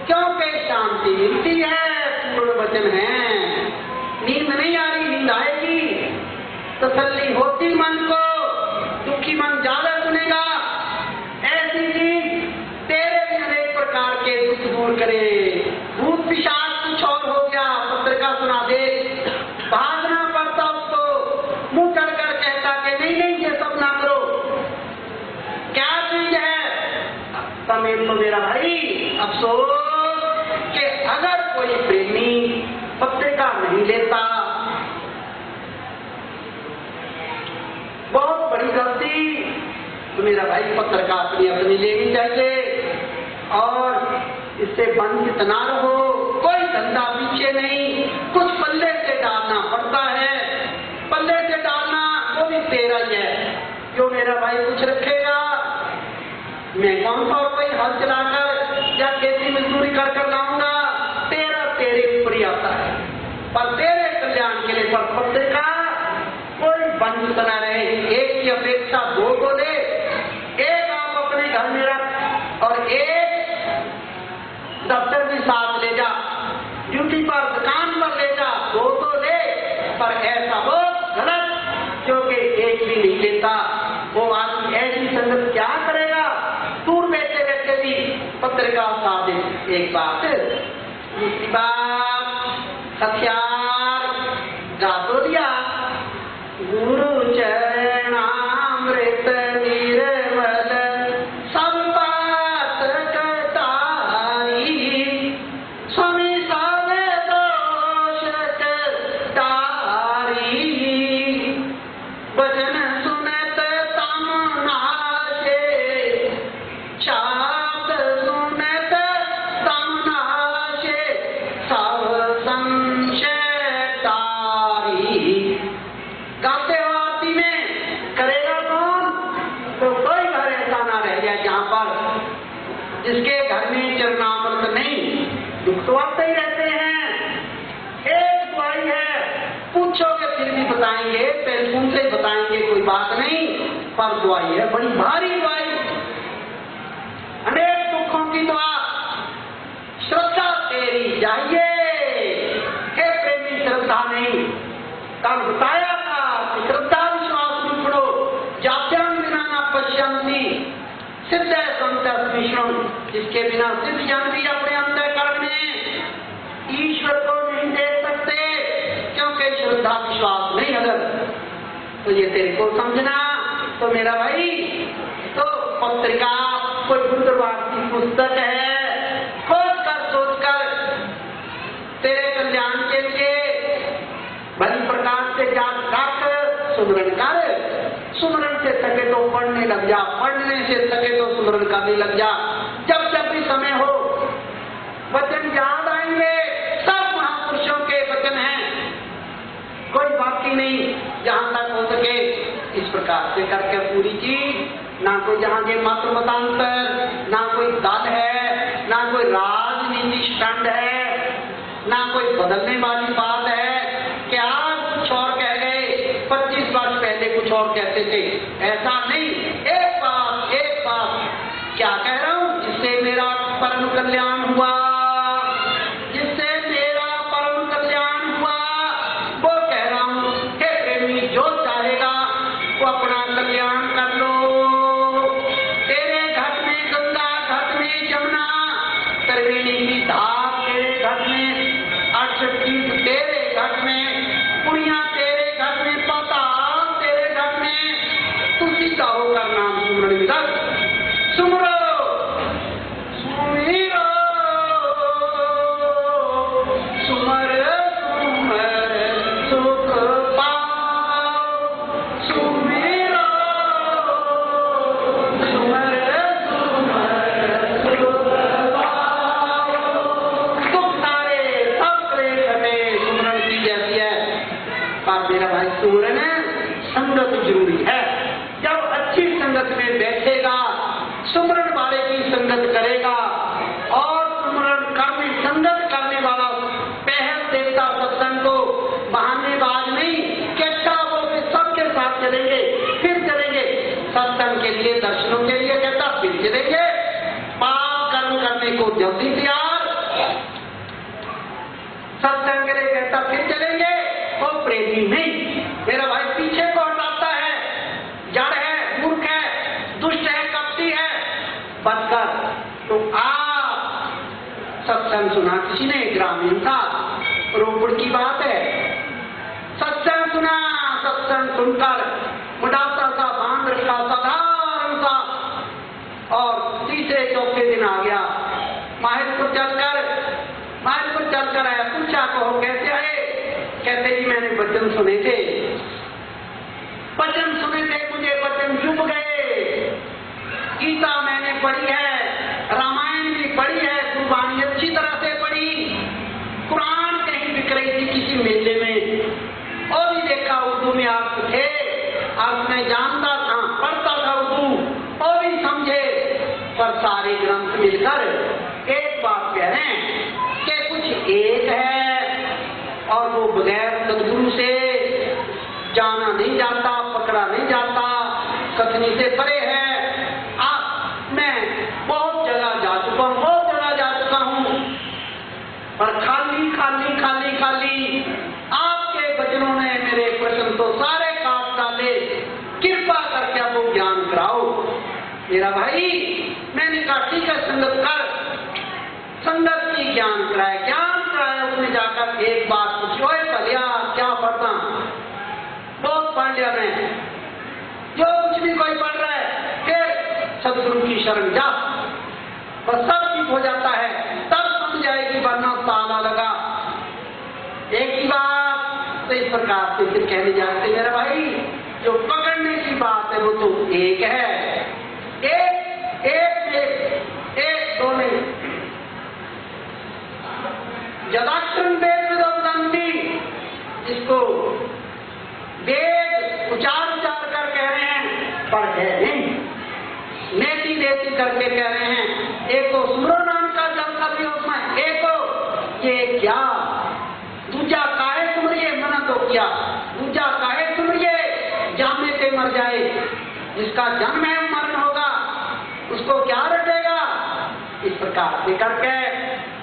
क्योंकि शांति मिलती है, पूर्ण वचन है। नींद नहीं आ रही, नींद आएगी। तसल्ली होती मन को, दुखी मन ज्यादा सुनेगा। ऐसी चीज तेरे भी अनेक प्रकार के दुख दूर करे। भूत पिशाच कुछ और हो गया, पत्रिका सुना दे, भागना पड़ता उसको, मुंह चढ़कर कहता कि नहीं नहीं ये सब ना करो। क्या चीज है? समय तो मेरा भाई अफसोस कि अगर कोई प्रेमी पत्रिका नहीं लेता, बहुत बड़ी गलती। तो मेरा भाई पत्रिका अपनी अपनी लेनी चाहिए और इससे वंचित ना रहो। कोई धंधा पीछे नहीं, कुछ पल्ले से डालना पड़ता है। पल्ले से डालना वो भी तेरा ही है। जो मेरा भाई कुछ रखेगा, मैं कौन सा कोई हल चलाकर या खेती मजदूरी कर कर लाऊंगा, तेरा तेरे ऊपर ही आता है। पर तेरे कल्याण के लिए पर पत्रिका कोई वंचित न रहे। एक की अपेक्षा दो को ले, एक आप अपने घर में रख और एक दफ्तर भी साथ ले जा, ड्यूटी पर दुकान पर ले जा, दो तो ले। पर ऐसा बहुत गलत, क्योंकि एक भी नहीं लेता। वो आदमी ऐसी संगत क्या करेगा? दूर बैठे बैठे भी पत्रिका साथ दे। एक बात। दूसरी बात, हथियार गा तो दिया, गुरु चरणामृत निर्मल सब बात कतारी, स्वामी सब दोष कतारी, वचन सुनत तम नाशे, शब्द सुनत तम नाशे, सब संशय तारी। गाते हो आरती में, करेगा कौन? तो कोई घर ऐसा ना रह जाए जहां पर जिसके घर में चरणामृत नहीं। दुख तो आते ही रहते हैं। एक दुआई है, पूछोगे फिर भी बताएंगे, टेलीफोन से बताएंगे, कोई बात नहीं। पर दुआई है बड़ी भारी दुआई, अनेक दुखों की दुआ। श्रद्धा तेरी चाहिए। हे प्रेमी, श्रद्धा नहीं, कल बताया था, श्रद्धा विश्वास विप्रो जात्यां बिना न पश्यन्ति सिद्ध संत विष्णु, जिसके बिना सिद्ध जन भी अपने अंतःकरण में ईश्वर को नहीं देख सकते, क्योंकि श्रद्धा विश्वास नहीं। अगर तो ये तेरे को समझना। तो मेरा भाई, तो पत्रिका कोई बुद्धवार की पुस्तक है, खोज कर सोच कर तेरे कल्याण के लिए भली प्रकार से जान रख, सुमरण कर। सुमरण से सके तो पढ़ने लग जा, पढ़ने से सके तो सुमरण करने लग जा। जब जब भी समय हो, वचन याद आएंगे। सब महापुरुषों के वचन हैं, कोई बाकी नहीं। जहां तक हो सके इस प्रकार से करके पूरी चीज, ना कोई जहां के मात्र मतांतर, ना कोई दल है, ना कोई राजनीति स्टंड है, ना कोई बदलने वाली बात है कि आज कुछ और कह गए, 25 वर्ष पहले कुछ और कहते थे। ऐसा नहीं। एक बात क्या कह रहा हूं? जिससे मेरा परम कल्याण हुआ, जिससे मेरा परम कल्याण हुआ, वो कह रहा हूं। हे प्रेमी, जो चाहेगा वो अपना कल्याण कर लो। तेरे घट में गंगा, घट में जमुना, त्रिवेणी की धार तेरे घट में, 68 तीर्थ तेरे घट में, पुड़िया तेरे घट में, पाताल तेरे घट में। तू सीधा होकर नाम सुमरण कर, सुमरो सुमीरो सत्संग के लिए कहता फिर चलेंगे, वो प्रेमी नहीं, मेरा भाई पीछे को हटाता है, जड़ है, मूर्ख है, दुष्ट है, कपटी है, बदकर। तो आप सत्संग सुना किसी ने, ग्रामीण था, रोपड़ की बात है, सत्संग सुना, सत्संग सुनकर मुडासा सा बांध रखा, साधारण सा, और तीसरे चौथे दिन आ गया, माहिरपुर चलकर आया, पूछा कहो कैसे आए? कहते जी मैंने वचन सुने थे, मुझे वचन चुभ गए, गीता मैंने पढ़ी है, रामायण भी पढ़ी है, गुरबानी अच्छी तरह से पढ़ी, कुरान कहीं बिक रही थी किसी मेले में, और भी देखा उर्दू में अर्थ थे, अर्थ में जानता था, पढ़ता था उर्दू, और भी समझे, पर सारे ग्रंथ मिलकर एक बात कह रहे हैं कि कुछ एक है, और वो बगैर सदगुरु से जाना नहीं जाता, पकड़ा नहीं जाता, कथनी से परे है। मैं बहुत जगह जा चुका हूँ, पर खाली आपके वचनों ने मेरे प्रश्न तो सारे काट डाले, कृपा करके आप वो ज्ञान कराओ। मेरा भाई, मैंने कहा ठीक है, संगत की ज्ञान कराया, उसने जाकर एक बात पूछी, ओए भलिया क्या पढ़ता? बहुत पढ़ लिया मैं, जो कुछ भी कोई पढ़ रहा है, फिर सदगुरु की शरण जा, बस सब ठीक हो जाता है, तब समझ जाएगी, वरना ताला लगा। एक ही बात तो इस प्रकार से फिर कहने जाते, मेरा भाई जो पकड़ने की बात है वो तो एक है, एक दो नहीं, जदाक्षरम वेद विदोपदंती, इसको वेद उचार कर कह रहे हैं, पर है नहीं, नेति नेति करके कह रहे हैं। एक तो सुमरो नाम का जब कभी उसमें एक ये क्या, दूजा काहे सुमरिए, मना तो किया, दूजा काहे सुमरिए, जाने से मर जाए, जिसका जन्म है मरण होगा, उसको क्या रटेगा? इस प्रकार से करके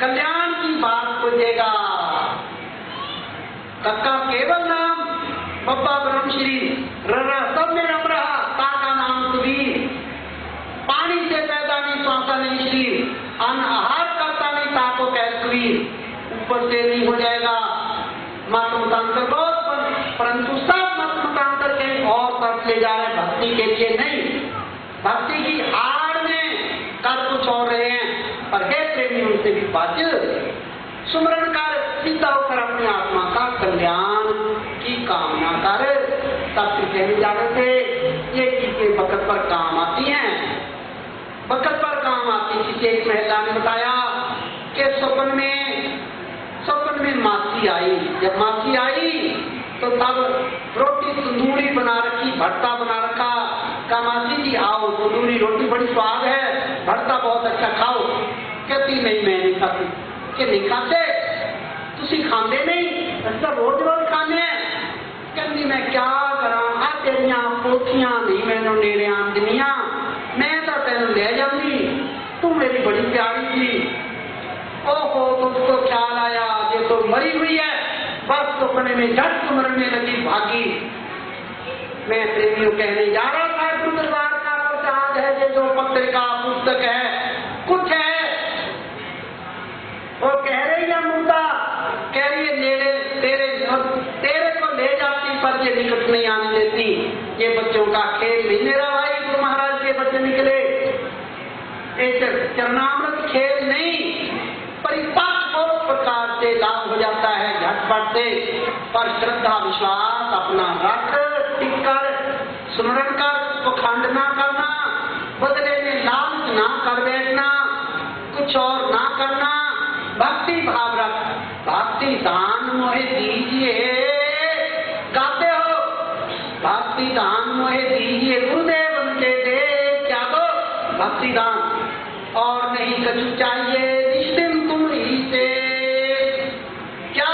कल्याण की बात पूछेगा। कक्का केवल नाम, बब्बा ब्रह्मश्री, ररा सब में रम रहा, का नाम सुबीर, पानी से पैदा नहीं, श्वासा नहीं शरीर, अन्न आहार करता नहीं, ताको कह सुबीर, ऊपर से नहीं हो जाएगा मत मतांतर बहुत, परंतु सब मत मतांतर कहीं और तरफ ले जा रहे, भक्ति के लिए नहीं, भक्ति की आड़ में कर कुछ और रहे हैं। पर हे प्रेमी, उनसे भी बच, सुमरण कर, सिद्ध होकर अपनी आत्मा का कल्याण की कामना कर। तब से कहने जाने से ये चीजें वक्त पर काम आती हैं, वक्त पर काम आती। किसी एक महिला ने बताया कि स्वप्न में मासी आई, जब मासी आई तो तब रोटी तंदूरी बना रखी, भट्टा बना रखा, कहा मासी जी आओ, तंदूरी रोटी बड़ी स्वाद है, भट्टा बहुत अच्छा खाओ। कहती नहीं मैं नहीं खाती, कि नहीं खाते, तुसी खाते नहीं, ऐसा रोज रोज खाने हैं। कहती मैं क्या करा, आ तेरिया पोथियां नहीं मैनू नेड़े आंदियां, मैं तो तेन ले जाती, तू मेरी बड़ी प्यारी थी। ओहो, तुझको ख्याल आया ये तो मरी हुई है, बस सुपने में झट सुमरने लगी, भागी। मैं प्रेमियों कहने जा रहा था, दरबार का प्रसाद है, ये जो पत्रिका पुस्तक है, कुछ है, वो कह रही है मुद्दा, कह रही है नेड़े तेरे को ले जाती, पर ये निकट नहीं आने देती, ये बच्चों का खेल नहीं। मेरा भाई गुरु महाराज के बच्चे निकले, चरणामृत खेल नहीं, परिपाक बहुत प्रकार से लाभ हो जाता है झटपट से, पर श्रद्धा विश्वास अपना रख, टिक कर, स्मरण कर, पखंड ना करना, बदले में लालच ना कर बैठना, कुछ और ना करना, भक्ति भाव रख। भक्ति दान मोहे दीजिए, गाते हो, भक्ति दान मोहे दीजिए, गुरुदेव उनके दे क्या दो, भक्ति दान, और नहीं कछु चाहिए, निश्चिंत तुम ही से क्या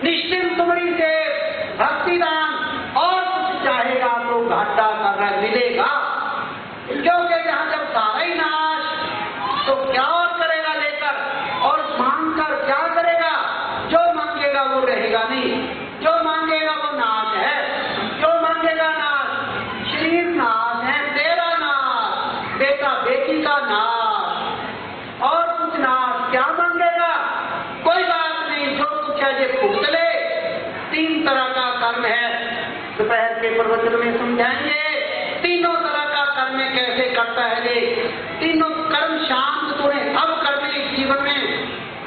निश्चिंत तुम्हारी से भक्ति दान, और कुछ चाहेगा तो घाटा कर रहा मिलेगा, क्योंकि यहाँ जब सारा ही भुगतले। 3 तरह का कर्म है, दोपहर के प्रवचन में समझाएंगे। तीनों तरह का कर्म कैसे करता है रे। तीनों कर्म शांत तो है, अब करने इस जीवन में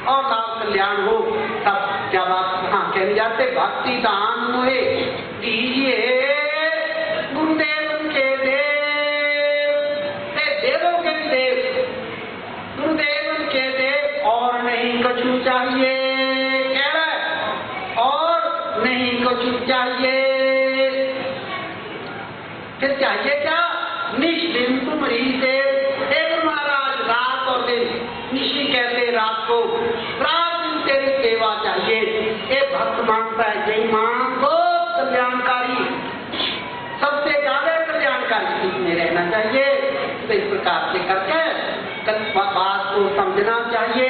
और लाभ कल्याण हो। तब क्या बात हाँ कह जाते, भक्ति दान मोहे दीजिए गुरुदेव के देव, देवों के देव, गुरुदेव के देव, और नहीं कछु चाहिए। कह रहा है और नहीं कछु चाहिए। फिर चाहिए क्या? निष्दिन तुम्हारी देव। एक महाराज रात और दिन, निशी कहते रात को, रात दिन तेरी सेवा चाहिए। एक भक्त मांगता है जय मां को कल्याणकारी, सबसे ज्यादा कल्याणकारी इसमें रहना चाहिए। तो इस प्रकार से करके बात को समझना चाहिए,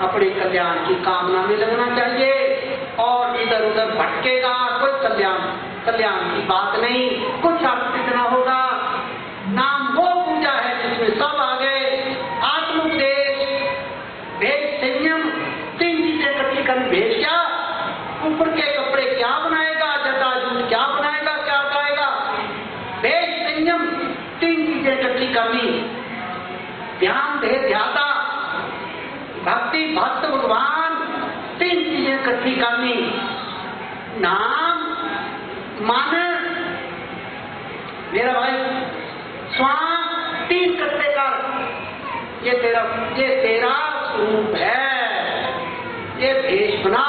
अपने कल्याण की कामना में लगना चाहिए, और इधर उधर भटकेगा कोई कल्याण की बात नहीं, कुछ अर्थ इतना होगा। नाम वो पूजा है जिसमें सब आ गए, आत्मोपदेश, भेद संयम, 3 चीजें इकट्ठी करनी। भेद क्या? ऊपर के कपड़े क्या बनाएगा, जटाजूट क्या बनाएगा, क्या खाएगा। भेद संयम, 3 चीजें इकट्ठी करनी। ध्यान दे ध्याता, भक्ति भक्त भगवान, 3 चीजें इकट्ठी करनी। नाम मान मेरा भाई, स्वाम 3 इकट्ठे कर। ये तेरा स्वरूप है, ये भेष बना,